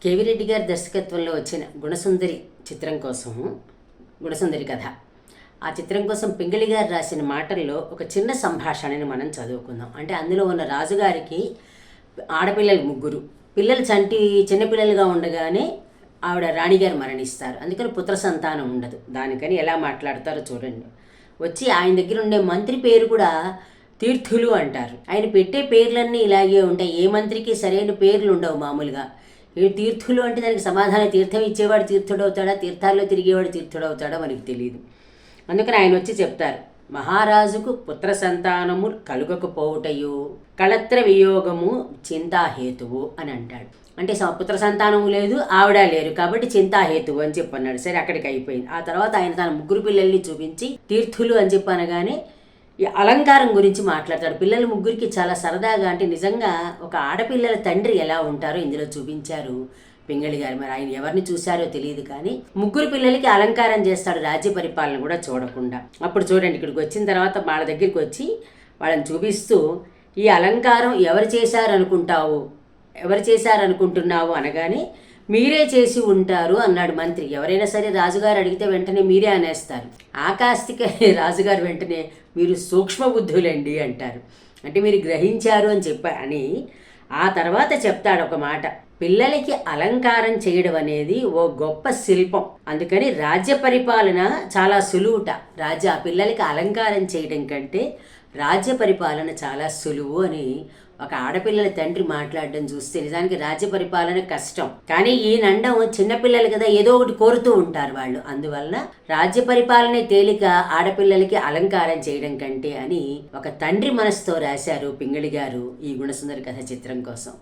KV Reddy గారి దర్శకత్వంలో వచ్చిన గుణసుందరి చిత్రం కోసం, గుణసుందరి కథ, ఆ చిత్రం కోసం పింగళి గారు రాసిన మాటల్లో ఒక చిన్న సంభాషణని మనం చదువుకుందాం. అంటే అందులో ఉన్న రాజుగారికి ఆడపిల్లలు 3, పిల్లలు చిన్నపిల్లలుగా ఉండగానే ఆవిడ రాణిగారు మరణిస్తారు. అందుకని పుత్ర సంతానం ఉండదు. దానికని ఎలా మాట్లాడతారో చూడండి. వచ్చి ఆయన దగ్గర ఉండే మంత్రి పేరు కూడా తీర్థులు అంటారు. ఆయన పెట్టే పేర్లన్నీ ఇలాగే ఉంటాయి. ఏ మంత్రికి సరైన పేర్లు ఉండవు మామూలుగా. ఈ తీర్థులు అంటే దానికి సమాధానం, తీర్థం ఇచ్చేవాడు తీర్థుడవుతాడా, తీర్థాల్లో తిరిగేవాడు తీర్థుడవుతాడా మనకి తెలియదు. అందుకని ఆయన వచ్చి చెప్తారు, మహారాజుకు పుత్ర సంతానము కలుగకపోవుటయు కళత్ర వియోగము చింతాహేతువు అని అంటాడు. అంటే పుత్ర సంతానము లేదు, ఆవిడ లేరు, కాబట్టి చింతాహేతువు అని చెప్పన్నాడు. సరే, అక్కడికి అయిపోయింది. ఆ తర్వాత ఆయన తన 3 పిల్లల్ని చూపించి తీర్థులు అని చెప్పి అనగానే ఈ అలంకారం గురించి మాట్లాడతాడు. పిల్లలు 3కి చాలా సరదాగా, అంటే నిజంగా ఒక ఆడపిల్లల తండ్రి ఎలా ఉంటారో ఇందులో చూపించారు పింగళి గారు. మరి ఆయన ఎవరిని చూశారో తెలియదు, కానీ 3 పిల్లలకి అలంకారం చేస్తాడు, రాజ్య పరిపాలన కూడా చూడకుండా. అప్పుడు చూడండి, ఇక్కడికి వచ్చిన తర్వాత వాళ్ళ దగ్గరికి వచ్చి వాళ్ళని చూపిస్తూ, ఈ అలంకారం ఎవరు చేశారనుకుంటున్నావు అనగానే, మీరే చేసి ఉంటారు అన్నాడు మంత్రి. ఎవరైనా సరే రాజుగారు అడిగితే వెంటనే మీరే అనేస్తారు. ఆకాస్తిక రాజుగారు వెంటనే మీరు సూక్ష్మ బుద్ధులండి అంటారు. అంటే మీరు గ్రహించారు అని అని ఆ తర్వాత చెప్తాడు ఒక మాట, పిల్లలకి అలంకారం చేయడం అనేది ఓ గొప్ప శిల్పం. అందుకని రాజ్య పరిపాలన చాలా సులువుట. పిల్లలకి అలంకారం చేయడం కంటే రాజ్య పరిపాలన చాలా సులువు అని ఒక ఆడపిల్లల తండ్రి మాట్లాడడం చూస్తే నిజానికి రాజ్య పరిపాలన కష్టం. కానీ ఈ నండం చిన్నపిల్లలు కదా, ఏదో ఒకటి కోరుతూ ఉంటారు వాళ్ళు. అందువలన రాజ్య పరిపాలనే తేలిక ఆడపిల్లలకి అలంకారం చేయడం కంటే అని ఒక తండ్రి మనసుతో రాశారు పింగళి గారు ఈ గుణసుందరి కథ చిత్రం కోసం.